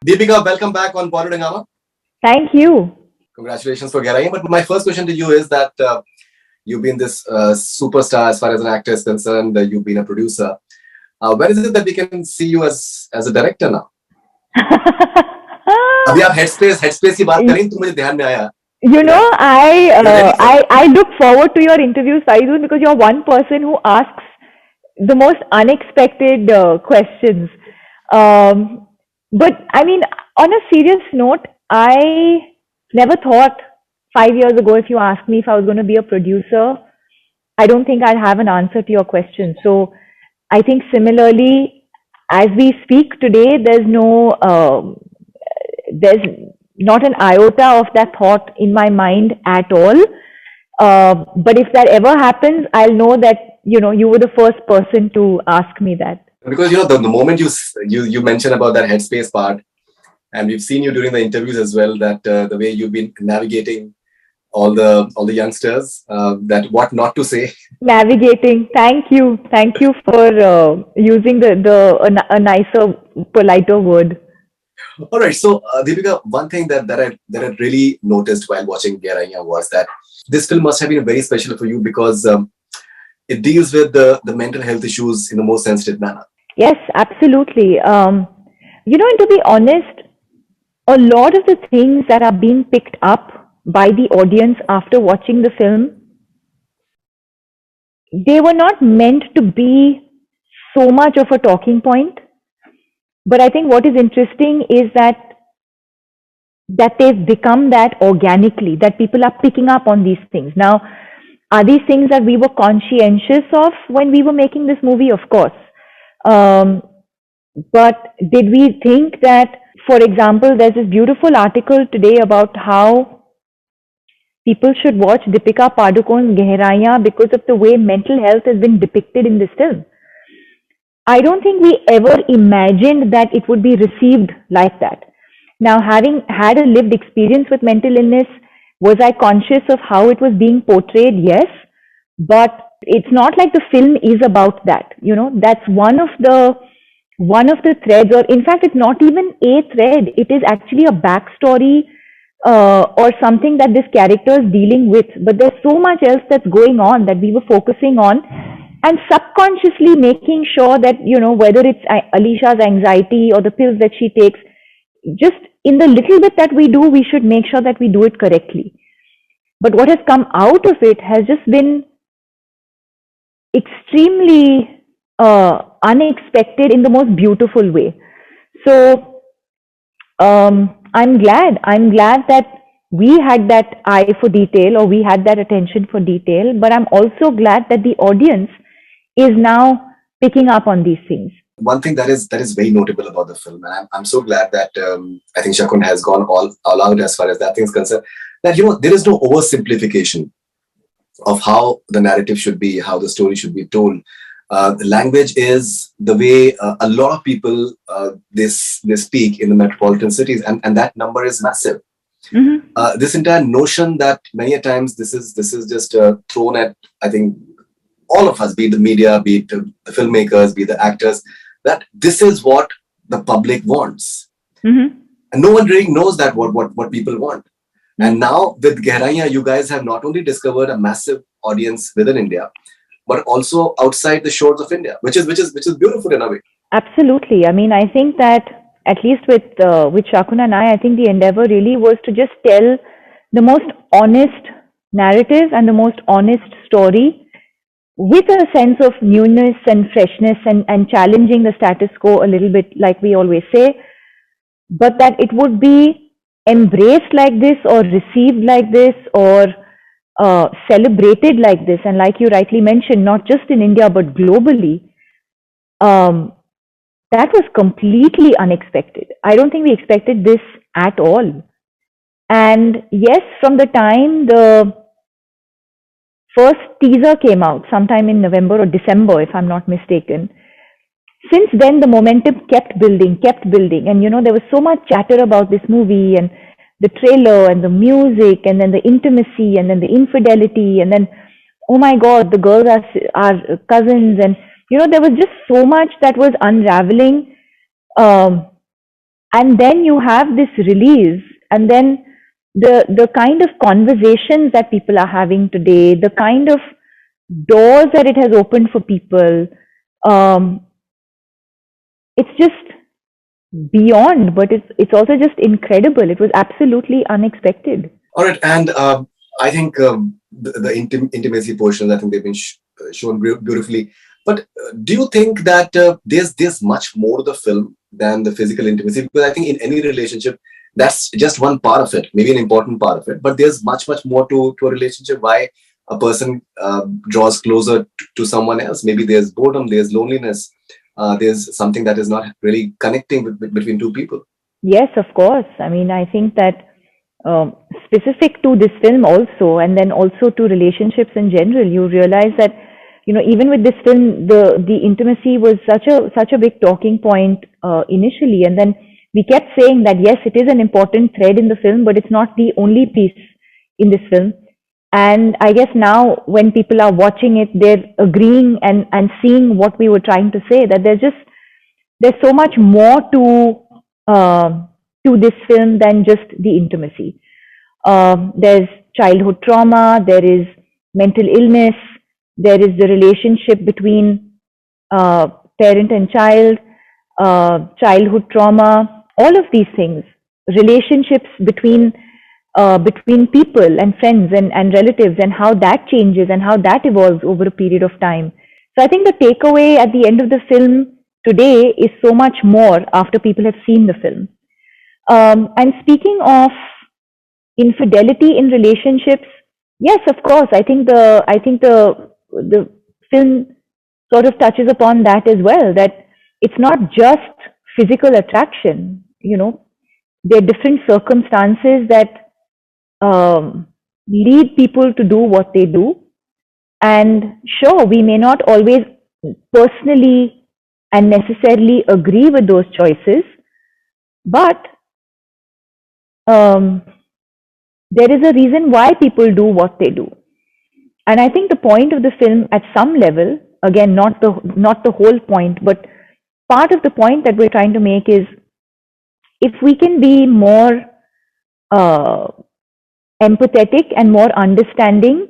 Deepika, welcome back on Bollywood Hungama. Thank you. Congratulations for Gehraiyaan. But my first question to you is that you've been this superstar as far as an actor is concerned. You've been a producer. When is it that we can see you as a director now? अभी आप headspace की बात करें तो मुझे ध्यान में आया. You know, You're ready for it. I look forward to your interviews, Faizul, because you're one person who asks the most unexpected questions. But I mean, on a serious note, I never thought 5 years ago, if you asked me if I was going to be a producer, I don't think I'll have an answer to your question. So I think similarly, as we speak today, there's not an iota of that thought in my mind at all. But if that ever happens, I'll know that you were the first person to ask me that. Because the moment you mentioned about that headspace part, and we've seen you during the interviews as well, that the way you've been navigating all the youngsters, that what not to say. Navigating. Thank you for using a nicer, politer word. All right. So, Deepika, one thing that I really noticed while watching Gehraiyaan was that this film must have been very special for you because it deals with the mental health issues in the most sensitive manner. Yes, absolutely. And to be honest, a lot of the things that are being picked up by the audience after watching the film, they were not meant to be so much of a talking point. But I think what is interesting is that they've become that organically, that people are picking up on these things. Now, are these things that we were conscientious of when we were making this movie? Of course. But did we think that, for example, there's this beautiful article today about how people should watch Deepika Padukone's Gehraiyaan because of the way mental health has been depicted in this film. I don't think we ever imagined that it would be received like that. Now, having had a lived experience with mental illness, was I conscious of how it was being portrayed? Yes. But it's not like the film is about that. That's one of the threads, or in fact, it's not even a thread. It is actually a backstory or something that this character is dealing with. But there's so much else that's going on that we were focusing on, and subconsciously making sure that, whether it's Alisha's anxiety or the pills that she takes, just in the little bit that we do, we should make sure that we do it correctly. But what has come out of it has just been extremely unexpected in the most beautiful way. So I'm glad that we had that eye for detail, or we had that attention for detail, but I'm also glad that the audience is now picking up on these things. One thing that is very notable about the film, and I'm so glad that I think Shakun has gone all out as far as that thing is concerned, that there is no oversimplification of how the narrative should be, how the story should be told. The language is the way a lot of people they speak in the metropolitan cities, and that number is massive. Mm-hmm. This entire notion that many a times this is just thrown at, I think, all of us, be it the media, be it the filmmakers, be it the actors, that this is what the public wants. Mm-hmm. And no one really knows that what people want. And now with Gehraiyaan, you guys have not only discovered a massive audience within India, but also outside the shores of India, which is beautiful in a way. Absolutely. I mean, I think that at least with Shakun and I think the endeavor really was to just tell the most honest narrative and the most honest story, with a sense of newness and freshness and challenging the status quo a little bit, like we always say, but that it would be embraced like this, or received like this, or celebrated like this. And like you rightly mentioned, not just in India, but globally, that was completely unexpected. I don't think we expected this at all. And yes, from the time the first teaser came out sometime in November or December, if I'm not mistaken, since then the momentum kept building. And there was so much chatter about this movie, and the trailer, and the music, and then the intimacy, and then the infidelity, and then, oh my God, the girls are cousins. And, there was just so much that was unraveling. and then you have this release, and then the kind of conversations that people are having today, the kind of doors that it has opened for people, um, it's just beyond, but it's also just incredible. It was absolutely unexpected. All right, and I think the intimacy portion, I think they've been shown beautifully. But do you think that there's much more to the film than the physical intimacy? Because I think in any relationship, that's just one part of it, maybe an important part of it. But there's much more to a relationship. Why a person draws closer to someone else? Maybe there's boredom, there's loneliness, there's something that is not really connecting between two people. Yes, of course. I mean, I think that specific to this film also, and then also to relationships in general, you realize that, even with this film, the intimacy was such a big talking point initially, and then we kept saying that yes, it is an important thread in the film, but it's not the only piece in this film. And I guess now when people are watching it, they're agreeing and seeing what we were trying to say, that there's so much more uh, to this film than just the intimacy. There's childhood trauma, there is mental illness, there is the relationship between uh, parent and child, childhood trauma, all of these things, relationships between people and friends and relatives, and how that changes and how that evolves over a period of time. So I think the takeaway at the end of the film today is so much more after people have seen the film. And speaking of infidelity in relationships, yes, of course, I think the film sort of touches upon that as well. That it's not just physical attraction. There are different circumstances that lead people to do what they do. And sure, we may not always personally and necessarily agree with those choices, but um, there is a reason why people do what they do. And I think the point of the film, at some level, again, not the whole point, but part of the point that we're trying to make is, if we can be more uh, empathetic and more understanding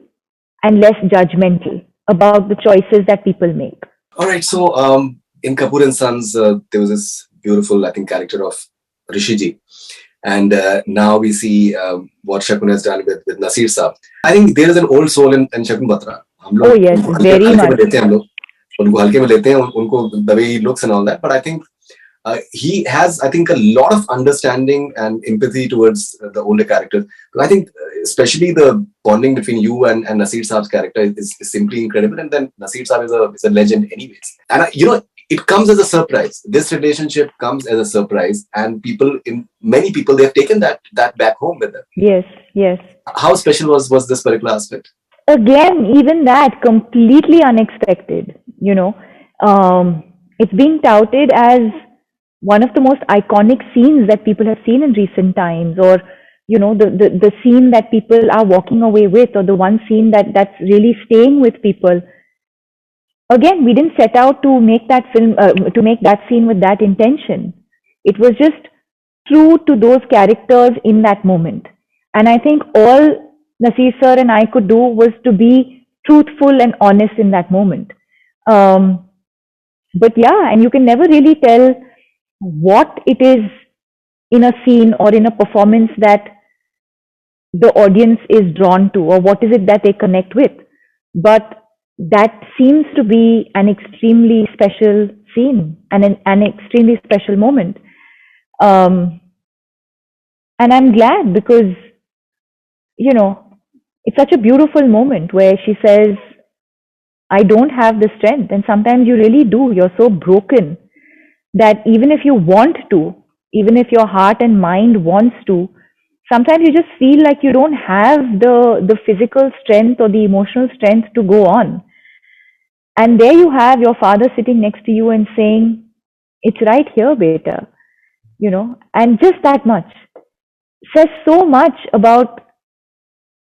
and less judgmental about the choices that people make. All right. So in Kapoor and Sons, there was this beautiful, I think, character of Rishiji. And now we see what Shakun has done with Nasir Saab. I think there is an old soul in Shakun Batra. हम Oh, लोग yes, उनको very हल्के में much. लेते हैं हम लोग उनको हल्के में लेते हैं उनको the way he looks and all that. But I think he has, I think, a lot of understanding and empathy towards the older characters. But I think, especially the bonding between you and Nasir Saab's character is simply incredible. And then Nasir Saab is a legend, anyways. And it comes as a surprise. This relationship comes as a surprise, and many people, they've taken that back home with them. Yes, yes. How special was this particular aspect? Again, even that completely unexpected. It's being touted as one of the most iconic scenes that people have seen in recent times, or the scene that people are walking away with, or the one scene that's really staying with people. Again, we didn't set out to make that film, to make that scene with that intention. It was just true to those characters in that moment. And I think all Nasir sir and I could do was to be truthful and honest in that moment. Um, but yeah, and you can never really tell what it is in a scene or in a performance that the audience is drawn to, or what is it that they connect with. But that seems to be an extremely special scene and an extremely special moment. Um, and I'm glad, because, it's such a beautiful moment where she says, I don't have the strength. And sometimes you really do. You're so broken that even if you want to, even if your heart and mind wants to, sometimes you just feel like you don't have the physical strength or the emotional strength to go on. And there you have your father sitting next to you and saying, it's right here, beta, and just that much says so much about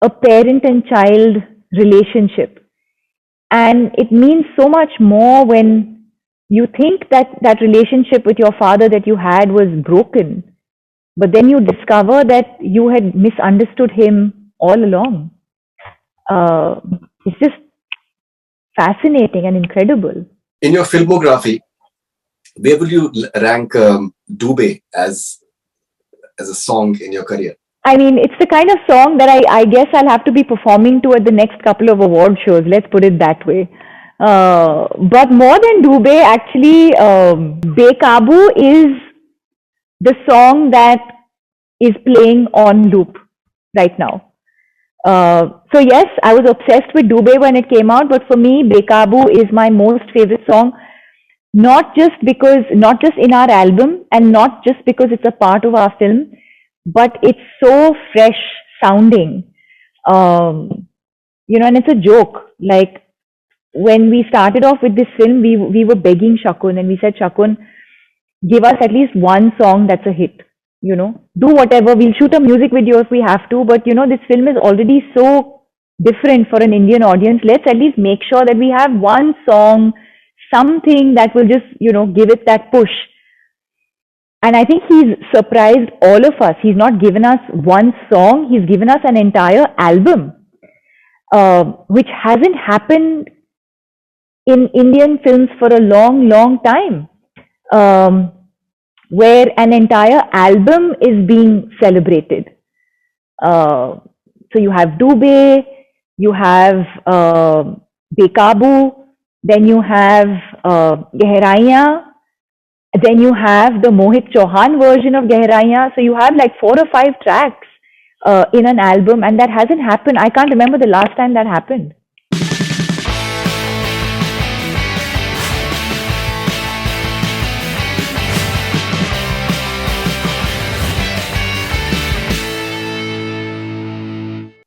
a parent and child relationship. And it means so much more when you think that that relationship with your father that you had was broken, but then you discover that you had misunderstood him all along. Uh, it's just fascinating and incredible. In your filmography, where will you rank Dube as a song in your career? I mean, it's the kind of song that I guess I'll have to be performing to at the next couple of award shows. Let's put it that way. But more than Dube, actually, Bekabu is the song that is playing on loop right now. So yes, I was obsessed with Dube when it came out, but for me, Bekabu is my most favorite song. Not just in our album, and not just because it's a part of our film, but it's so fresh sounding. And it's a joke. Like when we started off with this film, we were begging Shakun, and we said, Shakun, give us at least one song that's a hit. Do whatever. We'll shoot a music video if we have to, but this film is already so different for an Indian audience. Let's at least make sure that we have one song, something that will just, give it that push. And I think he's surprised all of us. He's not given us one song, he's given us an entire album, which hasn't happened in Indian films for a long, long time, where an entire album is being celebrated. So you have Dube, you have Bekabu, then you have Gehraiyaan, then you have the Mohit Chauhan version of Gehraiyaan. So you have like 4 or 5 tracks in an album, and that hasn't happened. I can't remember the last time that happened.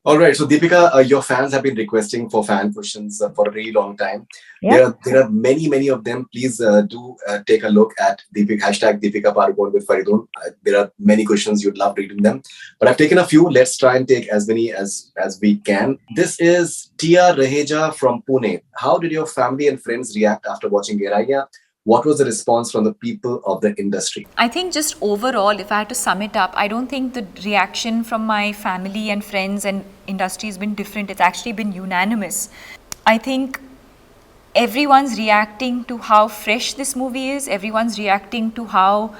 All right, so Deepika, your fans have been requesting for fan questions for a really long time. Yeah. There are many of them. Please do take a look at Deepika Padukone with Faridun. There are many questions, you'd love reading them. But I've taken a few. Let's try and take as many as we can. This is Tia Raheja from Pune. How did your family and friends react after watching Gehraiyaan? What was the response from the people of the industry? I think just overall, if I had to sum it up, I don't think the reaction from my family and friends and industry has been different. It's actually been unanimous. I think everyone's reacting to how fresh this movie is. Everyone's reacting to how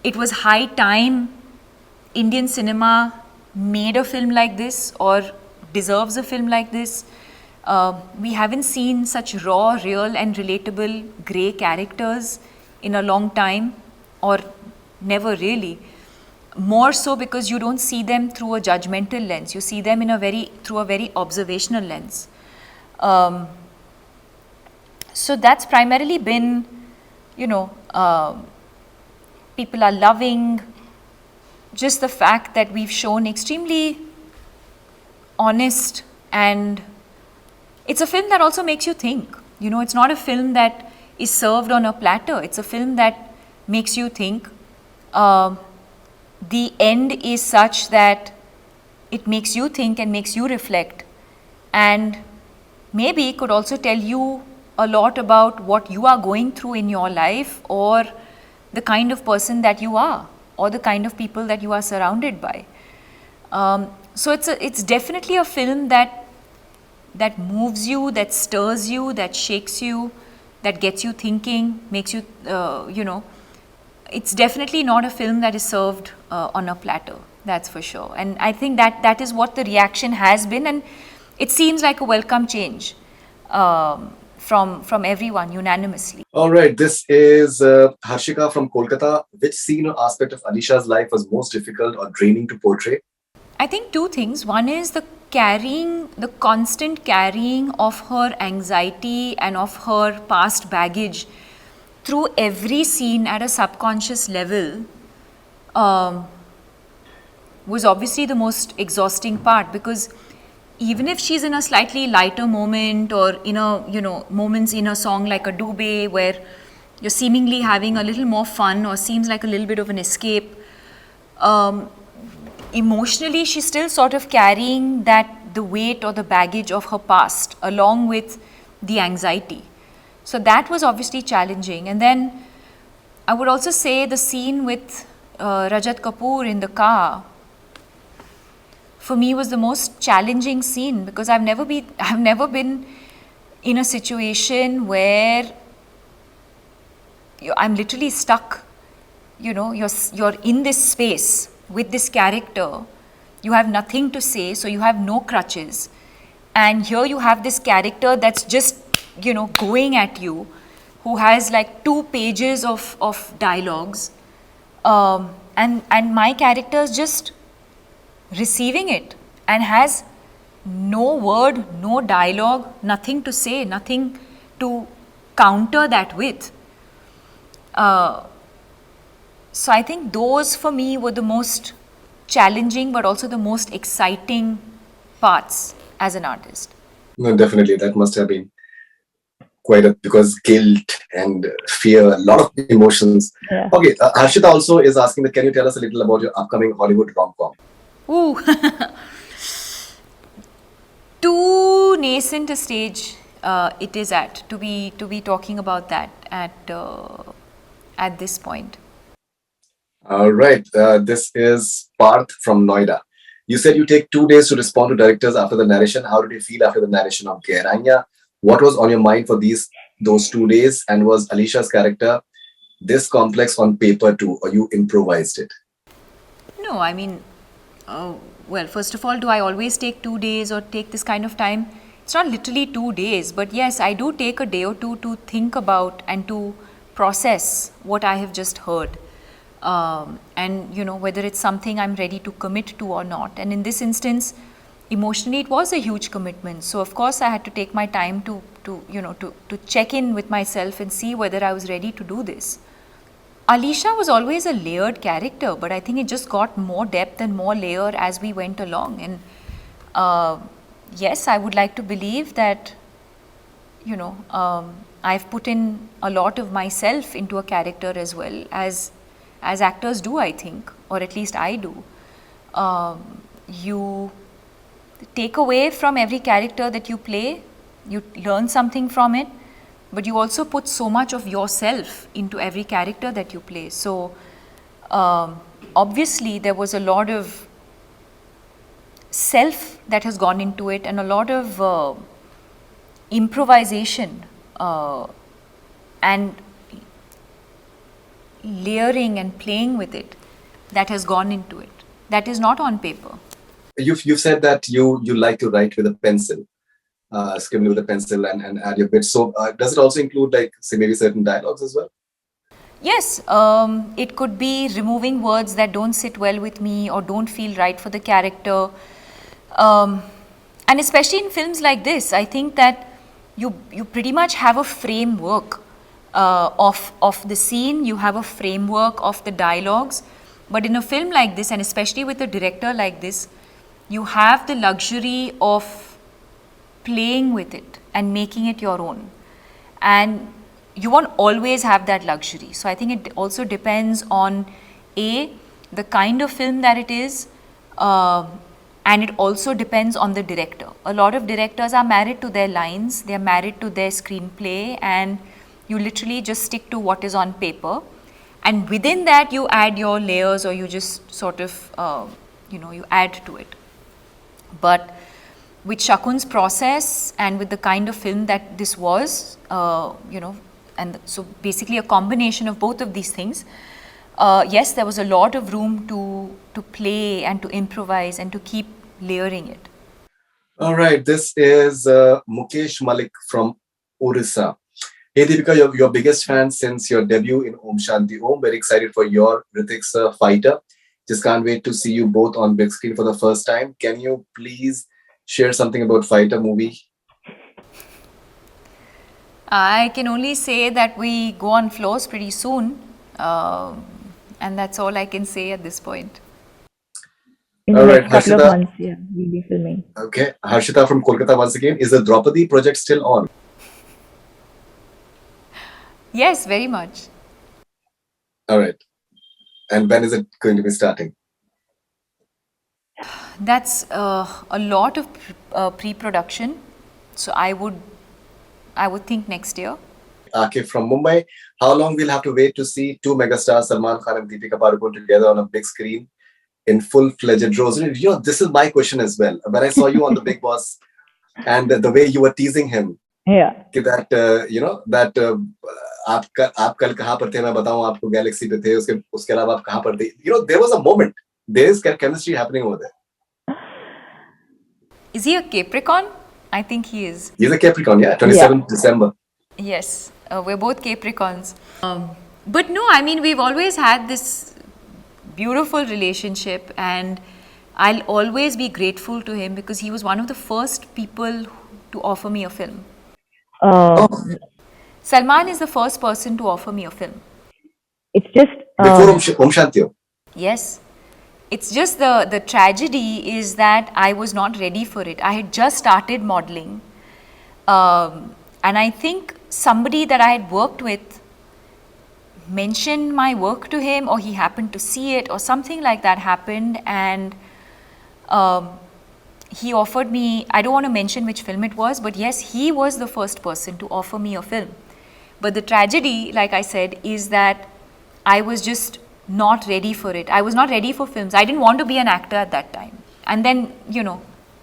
it was high time Indian cinema made a film like this or deserves a film like this. We haven't seen such raw, real and relatable grey characters in a long time, or never really. More so because you don't see them through a judgmental lens. You see them through a very observational lens. So that's primarily been, people are loving just the fact that we've shown extremely honest, and it's a film that also makes you think. It's not a film that is served on a platter. It's a film that makes you think. The end is such that it makes you think and makes you reflect, and maybe could also tell you a lot about what you are going through in your life, or the kind of person that you are, or the kind of people that you are surrounded by. So it's definitely a film that moves you, that stirs you, that shakes you, that gets you thinking, makes you, it's definitely not a film that is served on a platter, that's for sure. And I think that is what the reaction has been, and it seems like a welcome change from everyone unanimously. All right, this is Harshika from Kolkata. Which scene or aspect of Alisha's life was most difficult or draining to portray? I think 2 things. One is the constant carrying of her anxiety and of her past baggage through every scene at a subconscious level was obviously the most exhausting part, because even if she's in a slightly lighter moment, or in moments in a song like a Dube where you're seemingly having a little more fun or seems like a little bit of an escape, emotionally she's still sort of carrying the weight or the baggage of her past along with the anxiety. So that was obviously challenging. And then I would also say the scene with Rajat Kapoor in the car for me was the most challenging scene, because I've never been in a situation where I'm literally stuck. You're in this space with this character. You have nothing to say, so you have no crutches. And here you have this character that's just, going at you, who has like 2 pages of dialogues. And my character is just receiving it and has no word, no dialogue, nothing to say, nothing to counter that with. So I think those for me were the most challenging but also the most exciting parts as an artist. No, definitely. That must have been because guilt and fear, a lot of emotions. Yeah. Okay, Harshita also is asking that can you tell us a little about your upcoming Hollywood rom-com? Ooh, too nascent a stage it is to be talking about that at this point. All right, this is Parth from Noida. You said you take 2 days to respond to directors after the narration. How did you feel after the narration of Gehraiyaan? What was on your mind for those 2 days? And was Alicia's character this complex on paper too, or you improvised it? No, I mean, well, first of all, do I always take 2 days or take this kind of time? It's not literally 2 days, but yes, I do take a day or two to think about and to process what I have just heard. And whether it's something I'm ready to commit to or not. And in this instance, emotionally, it was a huge commitment. So of course, I had to take my time to check in with myself and see whether I was ready to do this. Alicia was always a layered character, but I think it just got more depth and more layer as we went along. And yes, I would like to believe that, I've put in a lot of myself into a character as well, as actors do, I think, or at least I do. You take away from every character that you play, you learn something from it, but you also put so much of yourself into every character that you play. So obviously there was a lot of self that has gone into it and a lot of improvisation and layering and playing with it that has gone into it. That is not on paper. You've said that you like to write with a pencil, scribble with a pencil and add your bits. So does it also include like say maybe certain dialogues as well? Yes, it could be removing words that don't sit well with me or don't feel right for the character. And especially in films like this, I think that you pretty much have a framework of the scene, you have a framework of the dialogues. But in a film like this, and especially with a director like this, you have the luxury of playing with it and making it your own. And you won't always have that luxury. So I think it also depends on the kind of film that it is, and it also depends on the director. A lot of directors are married to their lines, they are married to their screenplay, and you literally just stick to what is on paper. And within that, you add your layers, or you just sort of, you add to it. But with Shakun's process and with the kind of film that this was, and so basically a combination of both of these things, yes, there was a lot of room to play and to improvise and to keep layering it. All right, this is Mukesh Malik from Orissa. Hey Deepika, your biggest fan since your debut in Om Shanti Om. Very excited for your Ritik's Fighter. Just can't wait to see you both on big screen for the first time. Can you please share something about Fighter movie? I can only say that we go on floors pretty soon, and that's all I can say at this point. In All the right, next couple of Harshita. months, yeah, we'll be filming. Okay, Harshita from Kolkata once again. Is the Draupadi project still on? Yes, very much. All right. And when is it going to be starting? That's a lot of pre-production. So I would think next year. Akif from Mumbai. How long we'll have to wait to see two megastars, Salman Khan and Deepika Padukone, together on a big screen in full-fledged roles? This is my question as well. When I saw you on the Big Boss and the way you were teasing him, Yeah. आप कल कहाँ पर थे मैं बताऊं आपको Galaxy पे थे उसके अलावा आप कहाँ पर थे there was a moment, there is chemistry happening over there. Is he a Capricorn? I think he is. He's a Capricorn, yeah. 27th December. Yes, we're both Capricorns. But no, I mean, we've always had this beautiful relationship, and I'll always be grateful to him because he was one of the first people to offer me a film. Salman is the first person to offer me a film. It's just before Om Shanti. Yes. It's just the tragedy is that I was not ready for it. I had just started modeling. And I think somebody that I had worked with mentioned my work to him, or he happened to see it, or something like that happened. And he offered me, I don't want to mention which film it was, but yes, he was the first person to offer me a film. But the tragedy, like I said, is that I was just not ready for it. I was not ready for films. I didn't want to be an actor at that time. And then,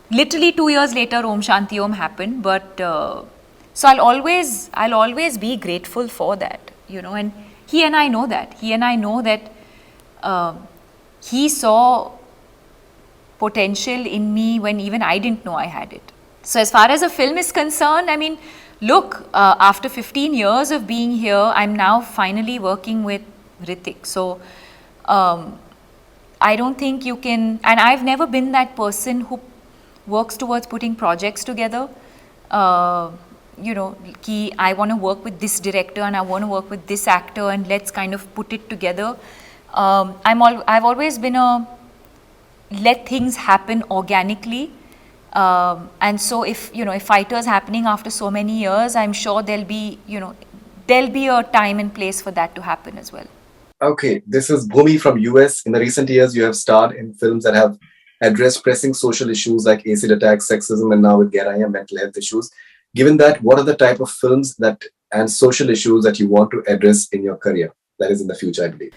literally 2 years later, Om Shanti Om happened. But so I'll always be grateful for that, and he and I know that. He and I know that he saw potential in me when even I didn't know I had it. So as far as a film is concerned, I mean, look, after 15 years of being here, I'm now finally working with Hrithik. So I don't think you can, and I've never been that person who works towards putting projects together. I want to work with this director and I want to work with this actor and let's kind of put it together. I've always been a let things happen organically. And so if Fighter's happening after so many years, I'm sure there'll be a time and place for that to happen as well. Okay, this is Bhumi from US. In the recent years, you have starred in films that have addressed pressing social issues like acid attacks, sexism, and now with Gehraiyaan, mental health issues. Given that, what are the type of films and social issues that you want to address in your career? That is in the future, I believe.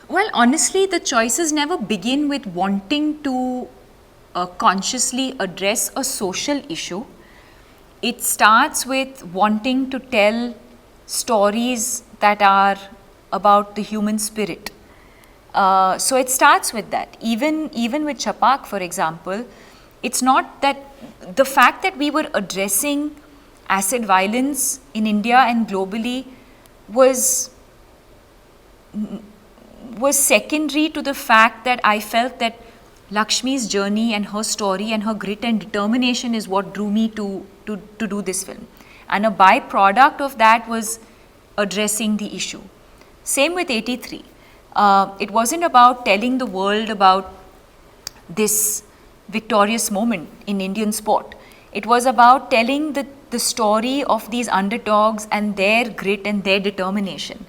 Well, honestly, the choices never begin with wanting to consciously address a social issue. It starts with wanting to tell stories that are about the human spirit. So it starts with that. Even with Chapak, for example, it's not that the fact that we were addressing acid violence in India and globally was secondary to the fact that I felt that Lakshmi's journey and her story and her grit and determination is what drew me to do this film. And a byproduct of that was addressing the issue. Same with 83. It wasn't about telling the world about this victorious moment in Indian sport. It was about telling the story of these underdogs and their grit and their determination.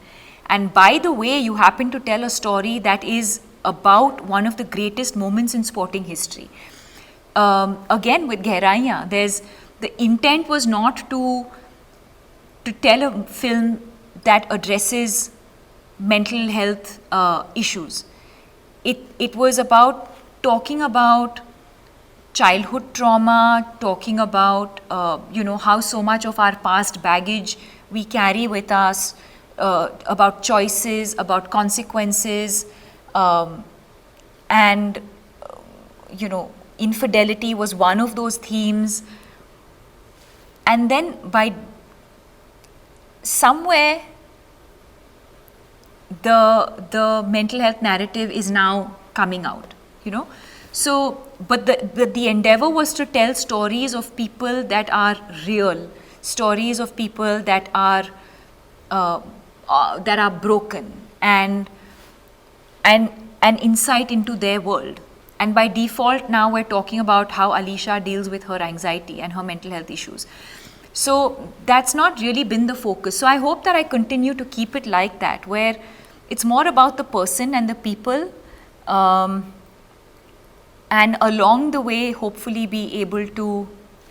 And by the way, you happen to tell a story that is about one of the greatest moments in sporting history. Again, with Gehraiyaan, the intent was not to tell a film that addresses mental health issues. It was about talking about childhood trauma, talking about how so much of our past baggage we carry with us, about choices, about consequences, and infidelity was one of those themes. And then by somewhere the mental health narrative is now coming out, So, but the endeavor was to tell stories of people that are real, stories of people that are broken, and an insight into their world. And by default, now we're talking about how Alisha deals with her anxiety and her mental health issues. So that's not really been the focus. So I hope that I continue to keep it like that, where it's more about the person and the people, and along the way, hopefully be able to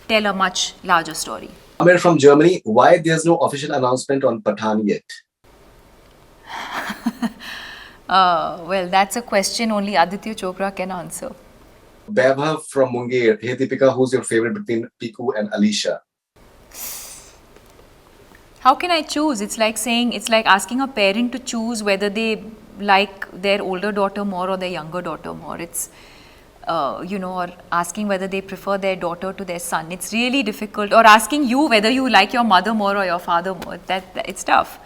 tell a much larger story. Amir from Germany, why there's no official announcement on Pathan yet? Well, that's a question only Aditya Chopra can answer. Vaibhav from Munger, hey Deepika, who's your favorite between Piku and Alicia? How can I choose? It's like asking a parent to choose whether they like their older daughter more or their younger daughter more. It's, or asking whether they prefer their daughter to their son. It's really difficult. Or asking you whether you like your mother more or your father more. It's tough.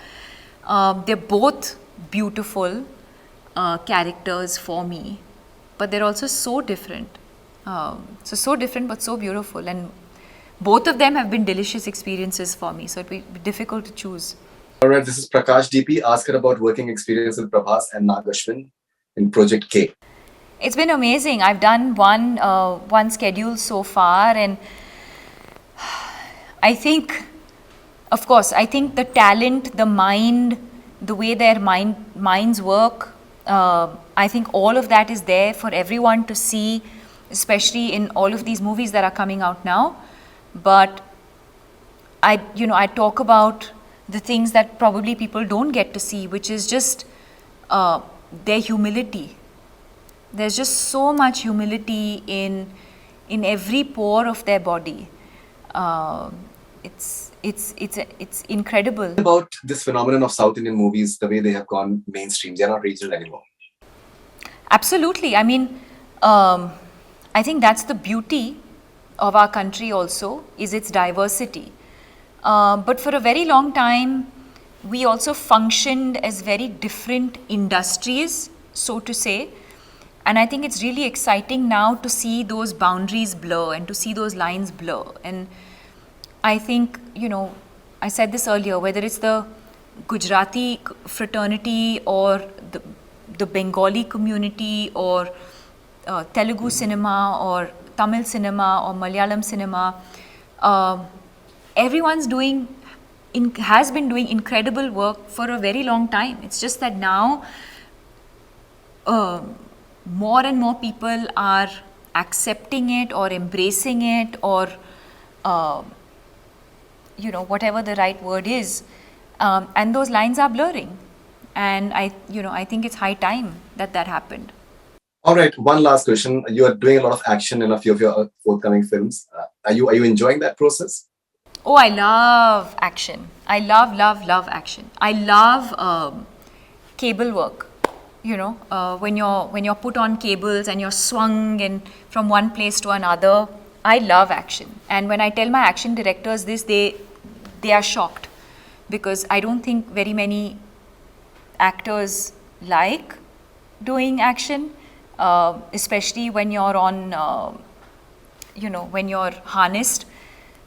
They're both beautiful characters for me, but they're also so different. So different but so beautiful. And both of them have been delicious experiences for me, so it'd be difficult to choose. All right, this is Prakash DP. Ask her about working experience with Prabhas and Nagashwin in Project K. It's been amazing. I've done one schedule so far, and I think, of course, I think the talent, the mind, the way their minds work, I think all of that is there for everyone to see, especially in all of these movies that are coming out now. But I talk about the things that probably people don't get to see, which is just their humility. There's just so much humility in every pore of their body. It's incredible. About this phenomenon of South Indian movies, the way they have gone mainstream, they're not regional anymore. Absolutely. I mean, I think that's the beauty of our country also, is its diversity. But for a very long time, we also functioned as very different industries, so to say. And I think it's really exciting now to see those boundaries blur and to see those lines blur. And I think, I said this earlier, whether it's the Gujarati fraternity or the Bengali community or Telugu cinema or Tamil cinema or Malayalam cinema, everyone's has been doing incredible work for a very long time. It's just that now more and more people are accepting it or embracing it or whatever the right word is, and those lines are blurring, and I think it's high time that happened. All right, one last question. You are doing a lot of action in a few of your forthcoming films. Are you enjoying that process? Oh, I love action. I love action. I love cable work. When you're put on cables and you're swung and from one place to another. I love action. And when I tell my action directors this, they are shocked, because I don't think very many actors like doing action, especially when you're on, when you're harnessed.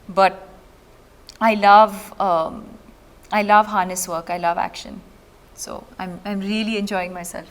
But I love harness work. I love action. So I'm really enjoying myself.